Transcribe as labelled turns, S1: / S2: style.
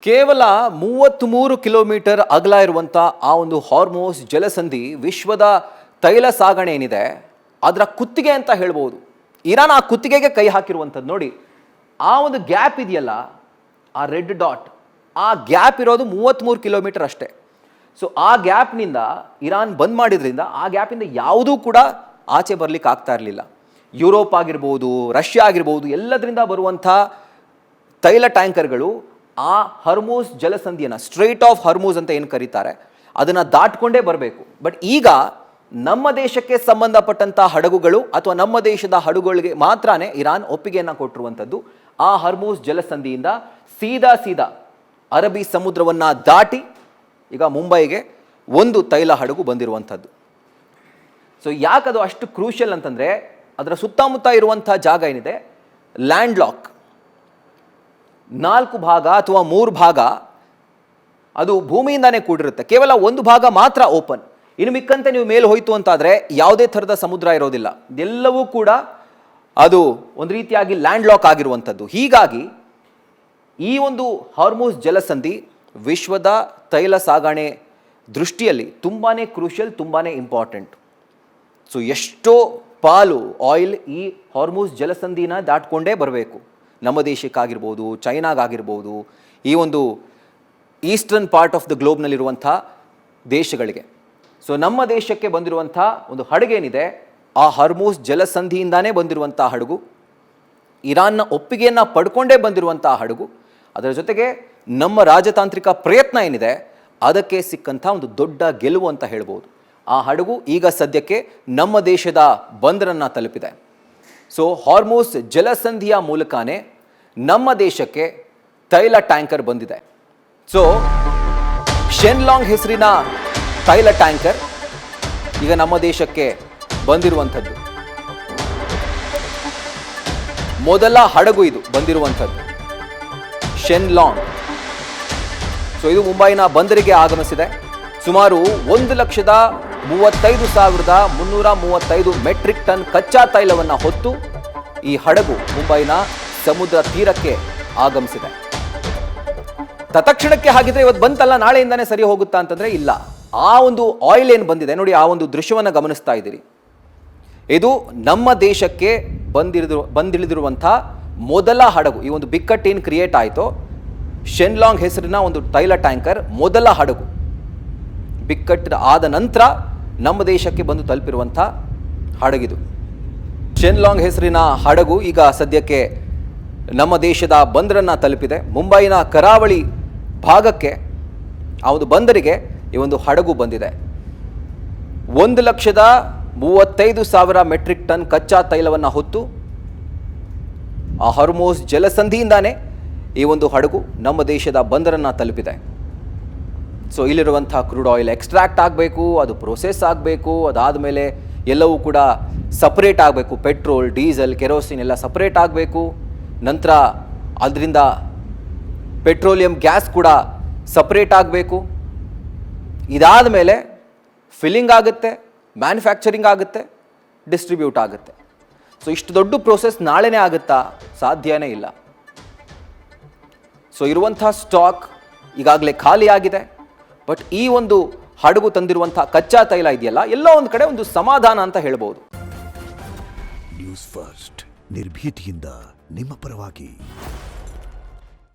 S1: ಕೇವಲ 33 ಕಿಲೋಮೀಟರ್ ಅಗಲ ಇರುವಂಥ ಆ ಒಂದು ಹಾರ್ಮೋಸ್ ಜಲಸಂಧಿ ವಿಶ್ವದ ತೈಲ ಸಾಗಣೆ ಏನಿದೆ ಅದರ ಕುತ್ತಿಗೆ ಅಂತ ಹೇಳ್ಬೋದು. ಇರಾನ್ ಆ ಕುತ್ತಿಗೆಗೆ ಕೈ ಹಾಕಿರುವಂಥದ್ದು. ನೋಡಿ, ಆ ಒಂದು ಗ್ಯಾಪ್ ಇದೆಯಲ್ಲ, ಆ ರೆಡ್ ಡಾಟ್, ಆ ಗ್ಯಾಪ್ ಇರೋದು 33 ಕಿಲೋಮೀಟರ್ ಅಷ್ಟೇ. ಸೊ ಆ ಗ್ಯಾಪ್ನಿಂದ ಇರಾನ್ ಬಂದ್ ಮಾಡಿದ್ರಿಂದ ಆ ಗ್ಯಾಪಿಂದ ಯಾವುದೂ ಕೂಡ ಆಚೆ ಬರ್ಲಿಕ್ಕೆ ಆಗ್ತಾ ಇರಲಿಲ್ಲ. ಯುರೋಪ್ ಆಗಿರ್ಬೋದು, ರಷ್ಯಾ ಆಗಿರ್ಬೋದು, ಎಲ್ಲದರಿಂದ ಬರುವಂಥ ತೈಲ ಟ್ಯಾಂಕರ್ಗಳು ಆ ಹರ್ಮೂಸ್ ಜಲಸಂಧಿಯನ್ನು, ಸ್ಟ್ರೈಟ್ ಆಫ್ ಹರ್ಮೂಸ್ ಅಂತ ಏನು ಕರೀತಾರೆ, ಅದನ್ನು ದಾಟ್ಕೊಂಡೇ ಬರಬೇಕು. ಬಟ್ ಈಗ ನಮ್ಮ ದೇಶಕ್ಕೆ ಸಂಬಂಧಪಟ್ಟಂಥ ಹಡಗುಗಳು ಅಥವಾ ನಮ್ಮ ದೇಶದ ಹಡಗುಗಳಿಗೆ ಮಾತ್ರನೇ ಇರಾನ್ ಒಪ್ಪಿಗೆಯನ್ನು ಕೊಟ್ಟಿರುವಂಥದ್ದು. ಆ ಹರ್ಮೂಸ್ ಜಲಸಂಧಿಯಿಂದ ಸೀದಾ ಅರಬ್ಬಿ ಸಮುದ್ರವನ್ನು ದಾಟಿ ಈಗ ಮುಂಬೈಗೆ ಒಂದು ತೈಲ ಹಡಗು ಬಂದಿರುವಂಥದ್ದು. ಸೊ ಯಾಕದು ಅಷ್ಟು ಕ್ರೂಷಿಯಲ್ ಅಂತಂದರೆ, ಅದರ ಸುತ್ತಮುತ್ತ ಇರುವಂಥ ಜಾಗ ಏನಿದೆ ಲ್ಯಾಂಡ್ ಲಾಕ್, 4 ಭಾಗ ಅಥವಾ 3 ಭಾಗ ಅದು ಭೂಮಿಯಿಂದಾನೇ ಕೂಡಿರುತ್ತೆ. ಕೇವಲ ಒಂದು ಭಾಗ ಮಾತ್ರ ಓಪನ್. ಇನ್ನು ಮಿಕ್ಕಂತೆ ನೀವು ಮೇಲೆ ಹೋಯ್ತು ಅಂತಾದರೆ ಯಾವುದೇ ಥರದ ಸಮುದ್ರ ಇರೋದಿಲ್ಲ. ಎಲ್ಲವೂ ಕೂಡ ಅದು ಒಂದು ರೀತಿಯಾಗಿ ಲ್ಯಾಂಡ್ ಲಾಕ್ ಆಗಿರುವಂಥದ್ದು. ಹೀಗಾಗಿ ಈ ಒಂದು ಹಾರ್ಮೂಸ್ ಜಲಸಂಧಿ ವಿಶ್ವದ ತೈಲ ಸಾಗಣೆ ದೃಷ್ಟಿಯಲ್ಲಿ ತುಂಬಾ ಕ್ರೂಷಿಯಲ್, ತುಂಬಾ ಇಂಪಾರ್ಟೆಂಟ್. ಸೊ ಎಷ್ಟೋ ಪಾಲು ಆಯಿಲ್ ಈ ಹಾರ್ಮೂಸ್ ಜಲಸಂಧಿನ ದಾಟ್ಕೊಂಡೇ ಬರಬೇಕು. ನಮ್ಮ ದೇಶಕ್ಕಾಗಿರ್ಬೋದು, ಚೈನಾಗಾಗಿರ್ಬೋದು, ಈ ಒಂದು ಈಸ್ಟರ್ನ್ ಪಾರ್ಟ್ ಆಫ್ ದ ಗ್ಲೋಬ್ನಲ್ಲಿರುವಂಥ ದೇಶಗಳಿಗೆ. ಸೊ ನಮ್ಮ ದೇಶಕ್ಕೆ ಬಂದಿರುವಂಥ ಒಂದು ಹಡಗೇನಿದೆ, ಆ ಹರ್ಮೂಸ್ ಜಲಸಂಧಿಯಿಂದಾನೇ ಬಂದಿರುವಂಥ ಹಡಗು, ಇರಾನ್ನ ಒಪ್ಪಿಗೆಯನ್ನು ಪಡ್ಕೊಂಡೇ ಬಂದಿರುವಂಥ ಹಡಗು. ಅದರ ಜೊತೆಗೆ ನಮ್ಮ ರಾಜತಾಂತ್ರಿಕ ಪ್ರಯತ್ನ ಏನಿದೆ ಅದಕ್ಕೆ ಸಿಕ್ಕಂಥ ಒಂದು ದೊಡ್ಡ ಗೆಲುವು ಅಂತ ಹೇಳ್ಬೋದು. ಆ ಹಡಗು ಈಗ ಸದ್ಯಕ್ಕೆ ನಮ್ಮ ದೇಶದ ಬಂದರನ್ನು ತಲುಪಿದೆ. ಸೊ ಹಾರ್ಮೂಸ್ ಜಲಸಂಧಿಯ ಮೂಲಕನೇ ನಮ್ಮ ದೇಶಕ್ಕೆ ತೈಲ ಟ್ಯಾಂಕರ್ ಬಂದಿದೆ. ಸೊ ಶೆನ್ಲಾಂಗ್ ಹೆಸರಿನ ತೈಲ ಟ್ಯಾಂಕರ್ ಈಗ ನಮ್ಮ ದೇಶಕ್ಕೆ ಬಂದಿರುವಂಥದ್ದು. ಮೊದಲ ಹಡಗು ಇದು ಬಂದಿರುವಂಥದ್ದು, ಶೆನ್ಲಾಂಗ್. ಸೊ ಇದು ಮುಂಬೈನ ಬಂದರಿಗೆ ಆಗಮಿಸಿದೆ. ಸುಮಾರು 1,35,335 ಮೆಟ್ರಿಕ್ ಟನ್ ಕಚ್ಚಾ ತೈಲವನ್ನು ಹೊತ್ತು ಈ ಹಡಗು ಮುಂಬೈನ ಸಮುದ್ರ ತೀರಕ್ಕೆ ಆಗಮಿಸಿದೆ. ತತ್ಕ್ಷಣಕ್ಕೆ ಹಾಗಿದ್ರೆ ಇವತ್ತು ಬಂತಲ್ಲ ನಾಳೆಯಿಂದಾನೇ ಸರಿ ಹೋಗುತ್ತಾ ಅಂತಂದ್ರೆ ಇಲ್ಲ. ಆ ಒಂದು ಆಯಿಲ್ ಏನು ಬಂದಿದೆ ನೋಡಿ, ಆ ಒಂದು ದೃಶ್ಯವನ್ನು ಗಮನಿಸ್ತಾ ಇದ್ದೀರಿ. ಇದು ನಮ್ಮ ದೇಶಕ್ಕೆ ಬಂದಿಳಿದಿರುವಂಥ ಮೊದಲ ಹಡಗು. ಈ ಒಂದು ಬಿಕ್ಕಟ್ಟು ಏನು ಕ್ರಿಯೇಟ್ ಆಯಿತು, ಶೆನ್ಲಾಂಗ್ ಹೆಸರಿನ ಒಂದು ತೈಲ ಟ್ಯಾಂಕರ್ ಮೊದಲ ಹಡಗು ಬಿಕ್ಕಟ್ಟು ಆದ ನಂತರ ನಮ್ಮ ದೇಶಕ್ಕೆ ಬಂದು ತಲುಪಿರುವಂಥ ಹಡಗಿದು. ಶೆನ್ಲಾಂಗ್ ಹೆಸರಿನ ಹಡಗು ಈಗ ಸದ್ಯಕ್ಕೆ ನಮ್ಮ ದೇಶದ ಬಂದರನ್ನು ತಲುಪಿದೆ. ಮುಂಬೈನ ಕರಾವಳಿ ಭಾಗಕ್ಕೆ, ಆ ಒಂದು ಬಂದರಿಗೆ ಈ ಒಂದು ಹಡಗು ಬಂದಿದೆ. 1,35,000 ಮೆಟ್ರಿಕ್ ಟನ್ ಕಚ್ಚಾ ತೈಲವನ್ನು ಹೊತ್ತು ಆ ಹಾರ್ಮೂಸ್ ಜಲಸಂಧಿಯಿಂದಾನೇ ಈ ಒಂದು ಹಡಗು ನಮ್ಮ ದೇಶದ ಬಂದರನ್ನು ತಲುಪಿದೆ. ಸೊ ಇಲ್ಲಿರುವಂಥ ಕ್ರೂಡ್ ಆಯಿಲ್ ಎಕ್ಸ್ಟ್ರಾಕ್ಟ್ ಆಗಬೇಕು, ಅದು ಪ್ರೊಸೆಸ್ ಆಗಬೇಕು, ಅದಾದಮೇಲೆ ಎಲ್ಲವೂ ಕೂಡ ಸಪ್ರೇಟ್ ಆಗಬೇಕು. ಪೆಟ್ರೋಲ್, ಡೀಸೆಲ್, ಕೆರೋಸಿನ್ ಎಲ್ಲ ಸಪ್ರೇಟ್ ಆಗಬೇಕು. ನಂತರ ಅದರಿಂದ ಪೆಟ್ರೋಲಿಯಂ ಗ್ಯಾಸ್ ಕೂಡ ಸಪ್ರೇಟ್ ಆಗಬೇಕು. ಇದಾದ ಮೇಲೆ ಫಿಲ್ಲಿಂಗ್ ಆಗುತ್ತೆ, ಮ್ಯಾನುಫ್ಯಾಕ್ಚರಿಂಗ್ ಆಗುತ್ತೆ, ಡಿಸ್ಟ್ರಿಬ್ಯೂಟ್ ಆಗುತ್ತೆ. ಸೊ ಇಷ್ಟು ದೊಡ್ಡ ಪ್ರೋಸೆಸ್ ನಾಳೆನೇ ಆಗುತ್ತಾ? ಸಾಧ್ಯನೇ ಇಲ್ಲ. ಸೊ ಇರುವಂಥ ಸ್ಟಾಕ್ ಈಗಾಗಲೇ ಖಾಲಿ ಆಗಿದೆ. ಬಟ್ ಈ ಒಂದು ಹಡಗು ತಂದಿರುವಂಥ ಕಚ್ಚಾ ತೈಲ ಇದೆಯಲ್ಲ, ಎಲ್ಲೋ ಒಂದು ಕಡೆ ಒಂದು ಸಮಾಧಾನ ಅಂತ ಹೇಳ್ಬೋದು.
S2: ನ್ಯೂಸ್ ಫಸ್ಟ್, ನಿರ್ಭೀತಿಯಿಂದ ನಿಮ್ಮ ಪರವಾಗಿ.